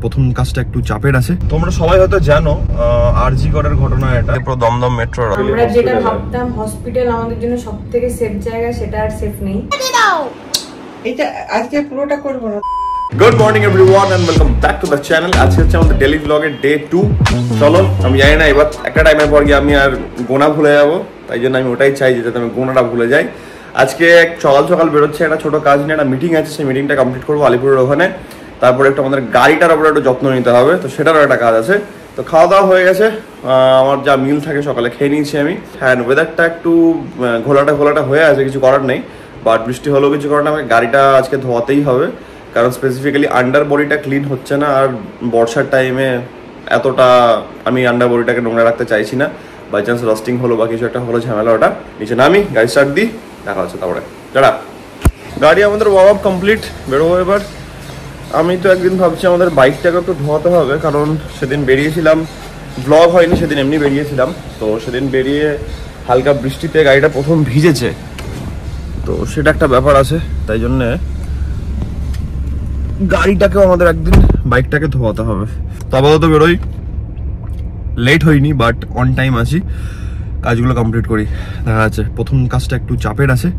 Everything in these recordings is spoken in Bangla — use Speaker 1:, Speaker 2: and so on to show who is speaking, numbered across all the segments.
Speaker 1: প্রথম কাজটা একটু চাপের আছে। তোমরা সবাই হয়তো জানো আরজি করের ঘটনা, এটা পুরো দমদম মেট্রো।
Speaker 2: আমরা যেটা ভাবতাম হসপিটাল আমাদের জন্য সবথেকে সেফ জায়গা, সেটা আর সেফ নেই।
Speaker 3: এটা আজকে পুরোটা করব না।
Speaker 1: Good morning everyone and welcome back to the channel. আজকে হচ্ছে আমাদের ডেইলি ব্লগের ডে 2। চলো, আমি জানি না এবার একটা টাইমের পর গিয়ে আমি আর গোনা ভুলে যাবো, তাই জন্য আমি ওটাই চাই যাতে আমি গোনাটা ভুলে যাই। আজকে সকাল সকাল বেরোচ্ছে, একটা ছোটো কাজ নিয়ে একটা মিটিং আছে, সেই মিটিংটা কমপ্লিট করবো আলিপুরের ওখানে। তারপরে একটু আমাদের গাড়িটার ওপরে একটু যত্ন নিতে হবে, তো সেটারও একটা কাজ আছে। তো খাওয়া দাওয়া হয়ে গেছে, আমার যা মিল থাকে সকালে খেয়ে নিয়েছি আমি। হ্যাঁ, ওয়েদারটা একটু ঘোলাটা হয়ে আছে, কিছু করার নেই। বাট বৃষ্টি হলেও কিছু করার নেই, আমাকে গাড়িটা আজকে ধোয়াতেই হবে, কারণ স্পেসিফিক্যালি আন্ডার বডিটা ক্লিন হচ্ছে না। আর বর্ষার টাইমে এতটা আমি আন্ডার বডিটাকে নোংরা রাখতে চাইছি না। বাই চান্স রাস্টিং হলো বা কিছু একটা হলো, ঝামেলা ওটা। নিচে নামি, গাড়ি স্টার্ট দিই, দেখা হচ্ছে তারপরে। যারা গাড়ি আমাদের ওয়ার্ম আপ কমপ্লিট, বেরোবো এবার। আমি তো একদিন ভাবছি আমাদের বাইকটাকে একটু ধোয়াতে হবে, কারণ সেদিন বেরিয়েছিলাম, ব্লগ হয়নি সেদিন, এমনি বেরিয়েছিলাম। তো সেদিন বেরিয়ে হালকা বৃষ্টিতে গাড়িটা প্রথম ভিজেছে, তো সেটা একটা ব্যাপার আছে। তাই জন্যে গাড়িটাকেও আমাদের একদিন বাইকটাকে ধোয়াতে হবে। তো আপাতত বেরোই, লেট হয়নি বাট অন টাইম আছি, কাজগুলো কমপ্লিট করি। দেখা যাচ্ছে প্রথম কাজটা একটু চাপের আছে,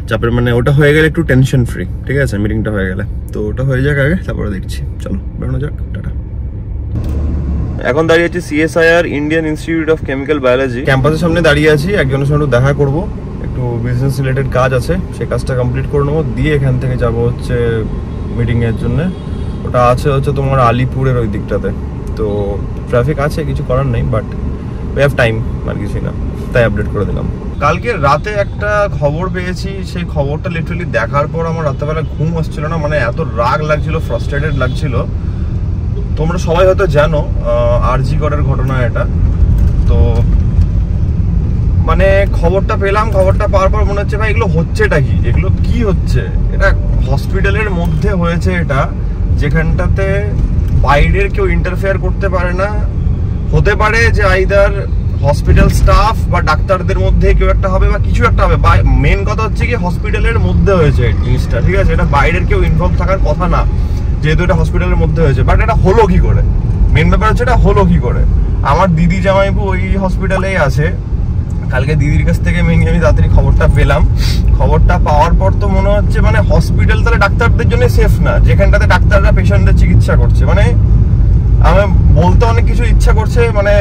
Speaker 1: চাপের মানে ওটা হয়ে গেলে একটু টেনশন ফ্রি, ঠিক আছে, মিটিংটা হয়ে গেলে। তো ওটা হয়ে যাক আগে, তারপরে দেখছি। চলো বেরোনো যাক, টাটা। এখন দাঁড়িয়ে আছি CSIR Indian institute of chemical biology ক্যাম্পাসের সামনে দাঁড়িয়ে আছি। একজনের সঙ্গে দেখা করবো, একটু বিজনেস রিলেটেড কাজ আছে, সেই কাজটা কমপ্লিট করে নেবো, দিয়ে এখান থেকে যাবো হচ্ছে মিটিংয়ের জন্য। ওটা আছে হচ্ছে তোমার আলিপুরের ওই দিকটাতে। তো ট্রাফিক আছে, কিছু করার নেই, বাট উই হ্যাভ টাইম, আর কিছুই না, তাই আপডেট করে দিলাম। কালকে রাতে একটা খবর পেয়েছি, সেই খবরটা লিটারালি দেখার পর আমার রাত্রেবেলা ঘুম আসছিল না, মানে এত রাগ লাগছিল, ফ্রাস্ট্রেটেড লাগছিল। তোমরা সবাই হয়তো জানো আরজি করের ঘটনা এটা। তো মানে খবরটা পেলাম, খবরটা পাওয়ার পর মনে হচ্ছে ভাই এগুলো হচ্ছেটা কি, এগুলো কি হচ্ছে? এটা হসপিটালের মধ্যে হয়েছে, এটা যেখানটাতে বাইরের কেউ ইন্টারফেয়ার করতে পারে না। হতে পারে যে আইদার হসপিটাল স্টাফ বা ডাক্তারদের মধ্যে কেউ একটা হবে বা কিছু একটা হবে। মেন কথা হচ্ছে কি হসপিটালের মধ্যে হয়েছে জিনিসটা, ঠিক আছে? এটা বাইরের কেউ ইনভলভ থাকার কথা না, যেহেতু এটা হসপিটালের মধ্যে হয়েছে। বাট এটা হলো কি করে, মেন ব্যাপার হচ্ছে এটা হলো কি করে। আমার দিদি জামাইবু ওই হসপিটালেই আছে। কালকে দিদির কাছ থেকে মেনলি আমি তাড়াতাড়ি খবরটা পেলাম। খবরটা পাওয়ার পর তো মনে হচ্ছে মানে হসপিটাল তাহলে ডাক্তারদের জন্য সেফ না, যেখানটাতে ডাক্তাররা পেশেন্টদের চিকিৎসা করছে। মানে আমি বলতে অনেক কিছু ইচ্ছা করছে, মানে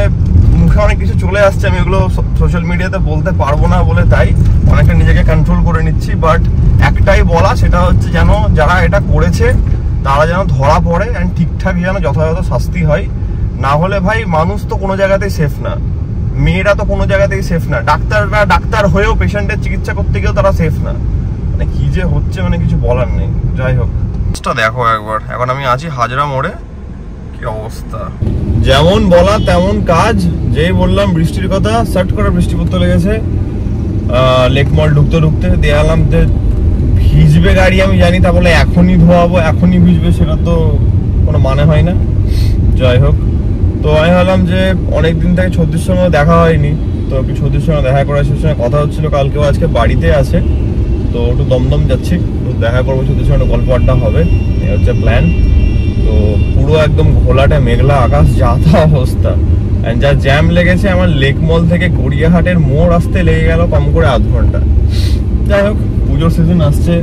Speaker 1: মুখে অনেক কিছু চলে আসছে, আমি এগুলো সোশ্যাল মিডিয়াতে বলতে পারবো না বলে তাই অনেকটা নিজেকে কন্ট্রোল করে নিচ্ছি। বাট একটাই বলা, সেটা হচ্ছে যেন যারা এটা করেছে তারা যেন ধরা পড়ে অ্যান্ড ঠিকঠাক যেন যথাযথ শাস্তি হয়। না হলে ভাই মানুষ তো কোনো জায়গাতেই সেফ না, মেয়েরা তো কোনো জায়গাতেই সেফ না, ডাক্তাররা ডাক্তার হয়েও পেশেন্টের চিকিৎসা করতে গিয়েও তারা সেফ না। মানে কি যে হচ্ছে, মানে কিছু বলার নেই। যাই হোক, দেখো একবার, এখন আমি আছি হাজরা মোড়ে, কি অবস্থা। যেমন বলা তেমন কাজ, যেই বললাম বৃষ্টির কথা, সার্ট করে বৃষ্টি পড়তে লেগেছে। লেক মল ঢুকতে ঢুকতে দেয়ালাম যে ভিজবে গাড়ি, আমি জানি, তা বলে এখনই ধোয়াবো এখনই ভিজবে, সেটা তো কোনো মানে হয় না। যাই হোক, তো আমি ভাবলাম যে অনেকদিন থেকে ছত্রিশ সঙ্গে দেখা হয়নি, তো একটু ছত্রিশ সঙ্গে দেখা করার সঙ্গে কথা হচ্ছিল, কালকেও আজকে বাড়িতে আছে, তো একটু দমদম যাচ্ছি, তো দেখা করবো ছত্রিশ সঙ্গে, গল্প আড্ডা হবে, এই হচ্ছে প্ল্যান। তো পুরো একদম ঘোলাটে মেঘলা আকাশ, যা তা অবস্থা। যা জ্যাম লেগেছে, আমার লেক মল থেকে গড়িয়াহাটের মোড় আসতে লেগে গেল কম করে আধ ঘন্টা। যাই হোক, পুজোর সিজন আসছে,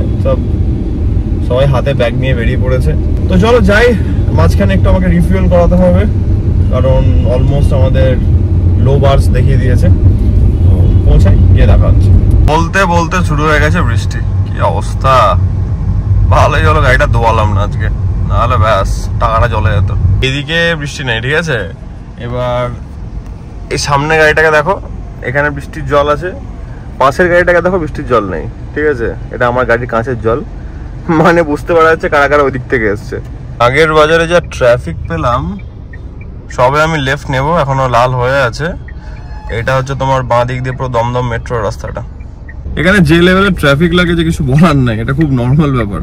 Speaker 1: সবাই হাতে ব্যাগ নিয়ে বেরিয়ে পড়েছে। তো চলো যাই, মাঝখানে একটু আমাকে রিফুয়েল করাতে হবে, কারণ অলমোস্ট আমাদের লো বার্স দেখিয়ে দিয়েছে। পৌঁছাই, গিয়ে দেখা হচ্ছে। বলতে বলতে শুরু হয়ে গেছে বৃষ্টি, কি অবস্থা। ভালোই হলো গাড়িটা ধোয়ালাম না আজকে, নাহলে ব্যাস টাকাটা চলে যেত। এদিকে বৃষ্টি নেই, ঠিক আছে। এবার এই সামনে গাড়িটাকে দেখো, এখানে বৃষ্টির জল আছে, পাশের গাড়িটাকে দেখো বৃষ্টির জল নেই, ঠিক আছে। এটা আমার গাড়ির কাঁচের জল, মানে বুঝতে পারা যাচ্ছে কারা কারা ওই দিক থেকে এসছে। আগের বাজারে যা ট্রাফিক পেলাম, সবে আমি লেফট নেব, এখনো লাল হয়ে আছে। এটা হচ্ছে তোমার বাঁ দিক দিয়ে পুরো দমদম মেট্রো রাস্তাটা। এখানে যে লেভেলের ট্রাফিক লাগে যে কিছু বলার নাই, এটা খুব নর্মাল ব্যাপার।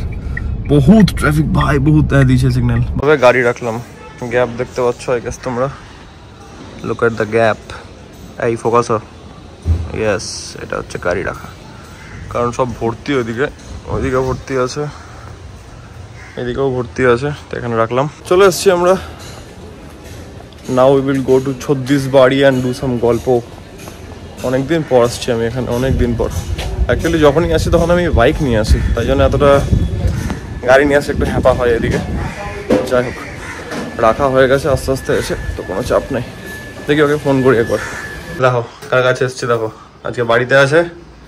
Speaker 1: বহুত ট্রাফিক ভাই, বহুত দিয়েছে সিগন্যাল। তবে গাড়ি রাখলাম, গ্যাপ দেখতে পাচ্ছ আই গেস তোমরা, লুক এট দ্য গ্যাপ। এই ফোকাস, ইয়েস, এটা হচ্ছে গাড়ি রাখা, কারণ সব ভর্তি, ওইদিকে ভর্তি আছে। এদিকেও ভর্তি আছে, তো এখানে রাখলাম। চলে এসছি আমরা। Now we will go to Chhattisbari and do some গল্প। অনেকদিন পর আসছি আমি এখানে, অনেকদিন পর। অ্যাকচুয়ালি যখনই আসি তখন আমি বাইক নিয়ে আসি, তাই জন্য এতটা গাড়ি নিয়ে আসে একটু হ্যাপা হয় এদিকে। যাই হোক, রাখা হয়ে গেছে আস্তে আস্তে এসে, তো কোনো চাপ নেই। দেখি ওকে ফোন করি একবার। দেখো কার কাছে এসছি, দেখো আজকে বাড়িতে আছে।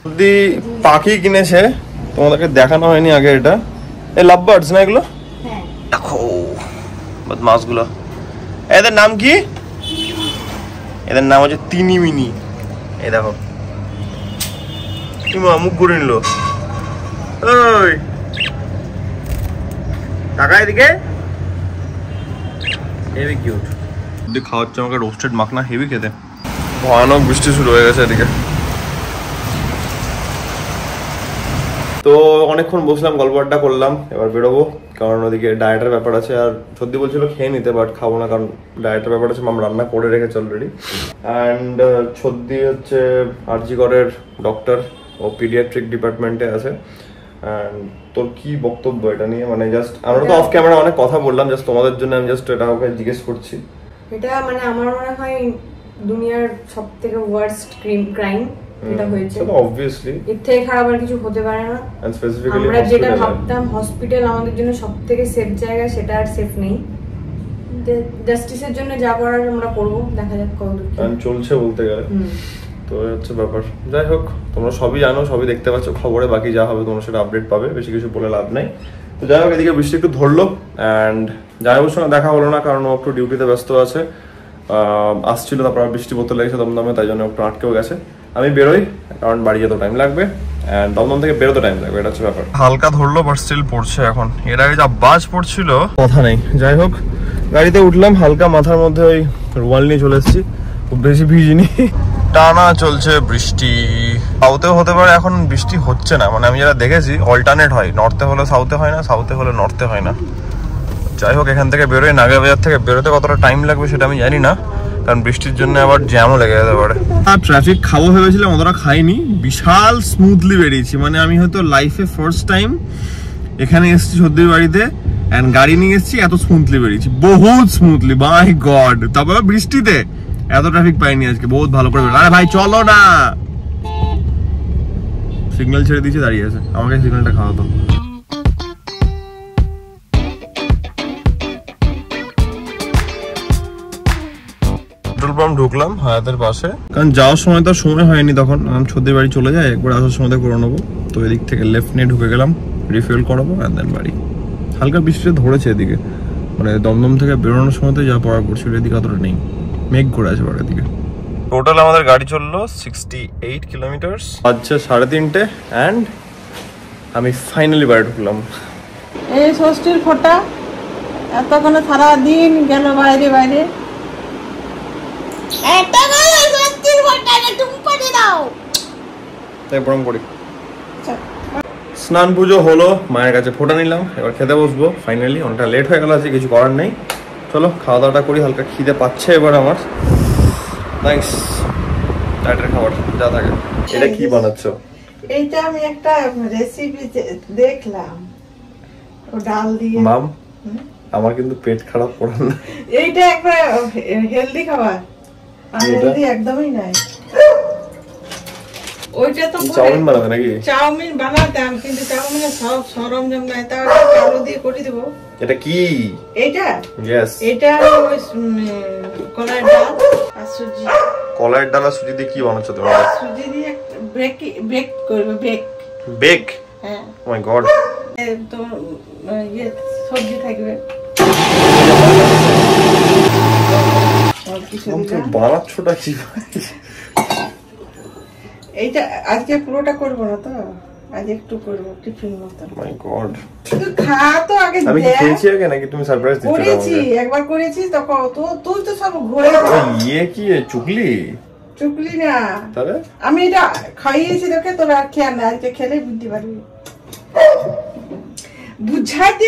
Speaker 1: যদি পাখি কিনেছে, তোমাদেরকে দেখানো হয়নি আগে। এটা এই লাভ বার্ডস না এগুলো? দেখো বদমাশগুলো। এদের নাম কি? এদের নাম হচ্ছে তিনিমিনি। এই দেখো কি মুখ ঘুরে নিল। ওই টাকা এদিকে। Heavy cute. খাওয়াচ্ছে আমাকে রোস্টেড মাখনা, হেভি খেতে। ভয়ানক বৃষ্টি শুরু হয়ে গেছে এদিকে। তো অনেকক্ষণ বসলাম, গল্প আড্ডা করলাম, এবার বেরোবো, কারণ ওদিকে ডায়েটের ব্যাপার আছে। আর সত্যি বলছিল খেয়ে নিতে, বাট খাবো না, কারণ ডায়েটের ব্যাপার আছে। মাম রান্না করে রেখেছে অলরেডি। অ্যান্ড সত্যি হচ্ছে আরজিকরের ডক্টর, ও পিডিয়াট্রিক ডিপার্টমেন্টে আছে। অ্যান্ড তোর কি বক্তব্য এটা নিয়ে? মানে জাস্ট আমরা তো অফ ক্যামেরা অনেক কথা বললাম, জাস্ট তোমাদের জন্য আমি জাস্ট এটা ওকে জিজ্ঞেস করছি।
Speaker 2: এটা মানে আমার মনে হয় দুনিয়ার সবথেকে ওয়ার্স্ট ক্রাইম এটা হয়েছে।
Speaker 1: অবভিয়াসলি
Speaker 2: এর থেকে খারাপ আর কিছু হতে পারে না। আমরা যেটা ভাবতাম হসপিটাল আমাদের জন্য সবথেকে সেফ জায়গা, সেটা আর সেফ নেই। জাস্টিসের জন্য যা করার আমরা করব, দেখা যাক কতদূর
Speaker 1: চলছে বলতে গেলে। তো হচ্ছে ব্যাপার। যাই হোক, তোমরা সবই জানো, সবই দেখতে পাচ্ছ খবরে। বাকি যা হবে তোমরা সেটা আপডেট পাবে, বেশি কিছু বলে লাভ নাই। তো যাই হোক, এদিকে বৃষ্টি একটু ধরলো। অ্যান্ড জায়গার সঙ্গে দেখা হলো না, কারণ ও একটু ডিউটিতে ব্যস্ত আছে। আসছিল, তারপর বৃষ্টি পড়তে লেগেছে দমদমে, তাই জন্য একটু আটকেও গেছে। আমি বেরোই, কারণ বাড়ি যেতে টাইম লাগবে, অ্যান্ড দমদম থেকে বেরোতে টাইম লাগবে, এটা হচ্ছে ব্যাপার। হালকা ধরলো, বাট স্টিল পড়ছে এখন। এর আগে যা বাজ পড়ছিল কথা নেই। যাই হোক, গাড়িতে উঠলাম, হালকা মাথার মধ্যে ওই রুমাল নিয়ে চলে এসেছি, খুব বেশি ভিজিনি। টানা চলছে বৃষ্টি। সাউথেও হতে পারে, এখন বৃষ্টি হচ্ছে না। মানে আমি যারা দেখেছি অল্টারনেট হয়, নর্থে হলে সাউথে হয় না, সাউথে হলে নর্থে হয় না। যাই হোক, এখান থেকে বেরোয় নাগা বাজার থেকে বেরোতে কতটা টাইম লাগবে সেটা আমি জানি না, কারণ বৃষ্টির জন্য আবার জ্যামও লেগে যেতে পারে। ট্রাফিক খাবো ভেবেছিলাম, অতটা খাইনি। বিশাল স্মুথলি বেরিয়েছি, মানে আমি হয়তো লাইফে ফার্স্ট টাইম এখানে এসেছি সর্দির বাড়িতে, এন্ড গাড়ি নিয়ে এসেছি, এত স্মুথলি বেরিয়েছি, বহুত স্মুথলি। মাই গড, তারপর বৃষ্টিতে এত ট্রাফিক পাইনি আজকে, বহুত ভালো করে। আরে ভাই চলো না, সিগন্যাল ছেড়ে দিয়েছে, দাঁড়িয়ে আছে, আমাকে সিগন্যালটা খাওয়াতো। পেট্রোল পাম্প ঢুকলাম হায়াতের পাশে, কারণ যাওয়ার সময় তো সময় হয়নি, তখন আমি সর্দির বাড়ি চলে যাই, একবার আসার সময় করে নেবো। তো এদিক থেকে লেফট নিয়ে ঢুকে গেলাম, রিফিল করাবো, অ্যান্ড দেন বাড়ি। হালকা বৃষ্টি ধরেছে এদিকে, মানে দমদম থেকে বেরোনোর সময় তো যা পড়া পড়ছিল, এদিকে অতটা নেই, মেঘ করে আছে বাড়ির দিকে। টোটাল আমাদের গাড়ি চললো 68 কিলোমিটার। আচ্ছা 3:30, অ্যান্ড আমি ফাইনালি বাড়ি ঢুকলাম।
Speaker 3: এই ষষ্ঠীর ফোঁটা এতক্ষণে সারা দিন গেল বাইরে বাইরে।
Speaker 1: স্নান পুজো হলো, মায়ের কাছে ফোঁটা নিলাম, এবার খেতে বসবো ফাইনালি। অনেকটা লেট হয়ে গেল, আছে কিছু করার নেই। চলো খাওয়া দাওয়াটা করি, হালকা খিদে পাচ্ছে এবার আমার। নাইস রাতের খাবার যা থাকে। এটা কি বানাচ্ছো?
Speaker 3: এইটা আমি একটা রেসিপি দেখলাম, ও ডাল দিয়ে।
Speaker 1: মাম, আমার কিন্তু পেট খারাপ করে না।
Speaker 3: এইটা একটা হেলদি খাবার, আনহেলদি একদমই নাই। ওইটা তো
Speaker 1: চাউমিন বানাবে নাকি?
Speaker 3: চাউমিন বানাতাম, কিন্তু চাউমিনের সব সরঞ্জাম নাই, তাও আলু দিয়ে করে দেবো।
Speaker 1: এটা কি?
Speaker 3: এইটা
Speaker 1: ইয়েস,
Speaker 3: এটা ওই কলাইয়ের ডাল আর সুজি।
Speaker 1: কলাইয়ের ডাল আর সুজি দিয়ে কি বানাচ্ছো তুমি?
Speaker 3: সুজি দিয়ে বেক করবে,
Speaker 1: বেক।
Speaker 3: হ্যাঁ,
Speaker 1: ও মাই গড।
Speaker 3: তো ইয়ে সবজি থাকবে।
Speaker 1: বানাচ্ছোটা কি?
Speaker 3: এইটা আজকে পুরোটা করবো না, তো আজ একটু করবো টিফিন মতো।
Speaker 1: মাই গড,
Speaker 3: তুই খা তো আগে।
Speaker 1: আমি কি খেয়েছি আগে নাকি তুমি সারপ্রাইজ দিচ্ছ?
Speaker 3: করেছি, একবার করেছি, তখন তুই তো সব ঘুরে।
Speaker 1: ইয়ে কি চুগলি?
Speaker 3: চুগলি না,
Speaker 1: তাহলে
Speaker 3: আমি এটা খাইয়েছি তোকে, তোরা খেয়াল না, আজকে খেলে বুঝতে পারবি। বুঝাতে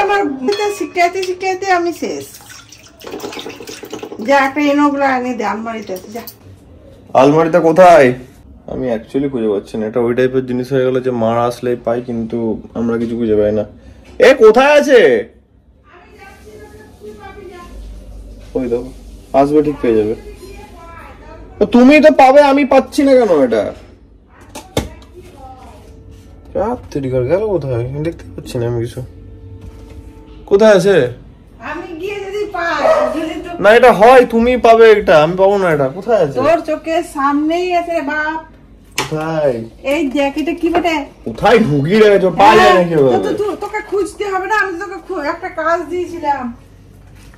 Speaker 3: আমার শিখাইতে আমি শেষ। যা একটা এনোগুলো এনে দে আলমারিতে, যা।
Speaker 1: আলমারিটা কোথায়? আমি অ্যাকচুয়ালি খুঁজে পাচ্ছি না। এটা ওই টাইপের জিনিস হয়ে গেল যে মা আসলেই পাই, কিন্তু আমরা কিছু খুঁজে পাই না। এ কোথায় আছে? ওই দেখো আসবে, ঠিক পেয়ে যাবে। তুমি তো পাবে, আমি পাচ্ছি না কেন? এটা তৈরি করে গেল কোথায়? দেখতে পাচ্ছি না আমি কিছু। কোথায় আছে?
Speaker 3: আমি গিয়ে যদি পাই, যদি তো
Speaker 1: না এটা হয় তুমি পাবে, এটা আমি পাবো না। এটা কোথায় আছে?
Speaker 3: তোর চোখের সামনেই আছে বাপ।
Speaker 1: কোথায়?
Speaker 3: এই জ্যাকেটে কি বটে?
Speaker 1: কোথায় ঢুকিয়ে রেখেছো? পাই যায় নাকি?
Speaker 3: তোকে খুঁজতে হবে না, আমি তোকে একটা কাজ দিয়েছিলাম।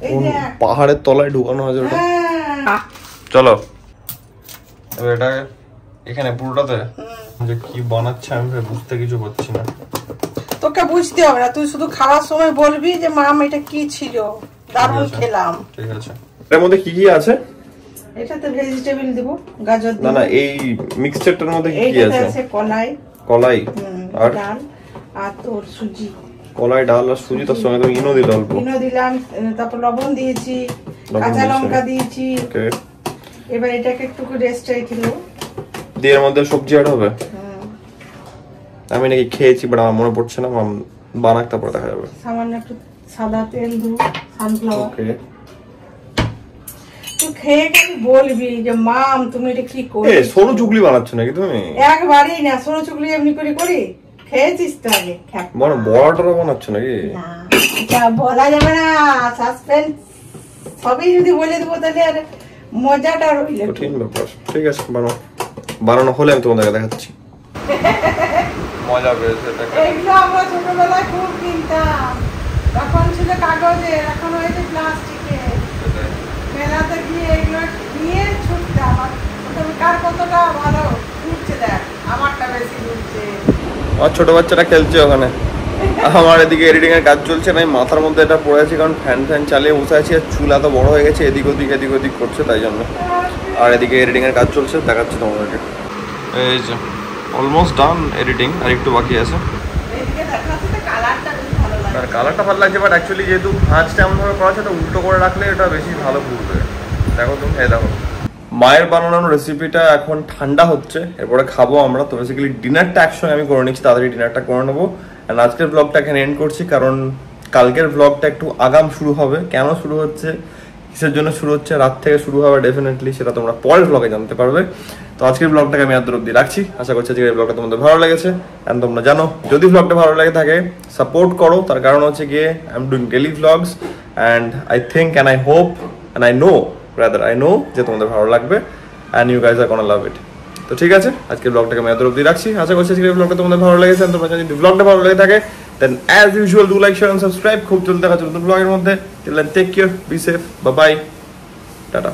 Speaker 3: এই যে
Speaker 1: পাহাড়ের তলায় ঢুকানো আছে ওটা।
Speaker 3: হ্যাঁ
Speaker 1: চলো এবার এটা এখানে পুরোটাতে যে কি বানাচ্ছে আমি বুঝতে কিছু পারছি না।
Speaker 3: তোকে বুঝতে হবে না, তুই শুধু খাওয়ার সময় বলবি যে মাম এটা কি ছিল, দারুণ খেলাম।
Speaker 1: ঠিক আছে। এর মধ্যে কি কি আছে?
Speaker 3: এটাতে ভেজিটেবল দেব, গাজর দেব।
Speaker 1: না না, এই মিক্সচারটার মধ্যে কি কি
Speaker 3: এটাতে
Speaker 1: আছে?
Speaker 3: আছে কলাই,
Speaker 1: কলাই আর
Speaker 3: ডাল আর তোর সুজি।
Speaker 1: কলাই, ডাল আর সুজি, তার সঙ্গে তুমি ইনো দিলে অল্প।
Speaker 3: ইনো দিলাম, তারপর লবণ দিয়েছি, কাঁচা লঙ্কা দিয়েছি।
Speaker 1: ওকে,
Speaker 3: এবার এটাকে একটু রেস্ট রেখে দেবো।
Speaker 1: দিয়ে এর মধ্যে সবজি অ্যাড হবে? আমি নাকি খেয়েছি বাট আমার মনে পড়ছে না, বানাক তারপরে দেখা যাবে।
Speaker 3: সামান্য একটু সাদা তেল দেবো, সানফ্লাওয়ার।
Speaker 1: ওকে,
Speaker 3: তুই খেয়ে খালি বলবি যে মাম তুমি এটা কি করছো।
Speaker 1: এ সরু চুগলি বানাচ্ছ নাকি তুমি?
Speaker 3: একবারই না, সরু চুগলি এমনি করে করি, খেয়েছিস তো আগে?
Speaker 1: মানে বড়াটা বানাচ্ছ নাকি?
Speaker 3: না এটা বলা যাবে না, সাসপেন্স। সবই যদি বলে দেবো তাহলে আর মজাটা রইল।
Speaker 1: কঠিন ব্যাপার। ঠিক আছে, বানানো হলে আমি তোমাদেরকে দেখাচ্ছি। মজা পেয়েছে এটাকে।
Speaker 3: এগুলো আমরা ছোটবেলায় খুব কিনতাম, তখন ছিল কাগজের, এখন হয়েছে প্লাস্টিকের। মেলাতে গিয়ে এগুলো নিয়ে ছুটতাম, আর কার কতটা ভালো ঘুরছে, দেখ আমারটা বেশি ঘুরছে।
Speaker 1: আর ছোট বাচ্চারা খেলছে ওখানে, আমার এদিকে এডিটিং এর কাজ চলছে না, আমি মাথার মধ্যে এটা পড়ে আছি কারণ ফ্যান চালিয়ে বসে আছি আর চুল এত বড় হয়ে গেছে, এদিক ওদিক করছে তাই জন্য। আর এদিকে এডিটিং এর কাজ চলছে, দেখাচ্ছি তোমাদেরকে। এই যে অলমোস্ট ডান এডিটিং, আর একটু বাকি আছে। আর কালারটা ভালো লাগছে, বাট অ্যাকচুয়ালি যেহেতু ভাঁজটা এমনভাবে করা আছে, এটা উল্টো করে রাখলে এটা বেশি ভালো ঘুরবে। দেখো তুমি, এই দেখো মায়ের বানানোর রেসিপিটা এখন ঠান্ডা হচ্ছে, এরপরে খাবো আমরা। তো বেসিক্যালি ডিনারটা একসঙ্গে আমি করে নিচ্ছি, তাড়াতাড়ি ডিনারটা করে নেবো। অ্যান্ড আজকের ব্লগটা এখানে এন্ড করছি, কারণ কালকের ব্লগটা একটু আগাম শুরু হবে। কেন শুরু হচ্ছে, কিসের জন্য শুরু হচ্ছে, রাত থেকে শুরু হবে ডেফিনেটলি, সেটা তোমরা পরের ব্লগে জানতে পারবে। তো আজকের ব্লগটাকে আমি এত অবধি রাখছি, আশা করছি আজকের ব্লগটা তোমাদের ভালো লেগেছে। অ্যান্ড তোমরা জানো যদি ব্লগটা ভালো লেগে থাকে সাপোর্ট করো, তার কারণ হচ্ছে গিয়ে I am doing daily vlogs and I think and I hope and I know যে তোমাদের ভালো লাগবে and you guys are gonna love it. তো ঠিক আছে, আজকের ব্লগটাকে আমি এত অবধি রাখছি, আশা করছি আজকের ব্লগটা তোমাদের ভালো লেগেছে। তোমরা যদি ব্লগটা ভালো লেগে থাকে then as usual do like, share and subscribe. খুব জলদি দেখা চলুন ব্লগের মধ্যে। Till then take care, be safe, bye bye, tata.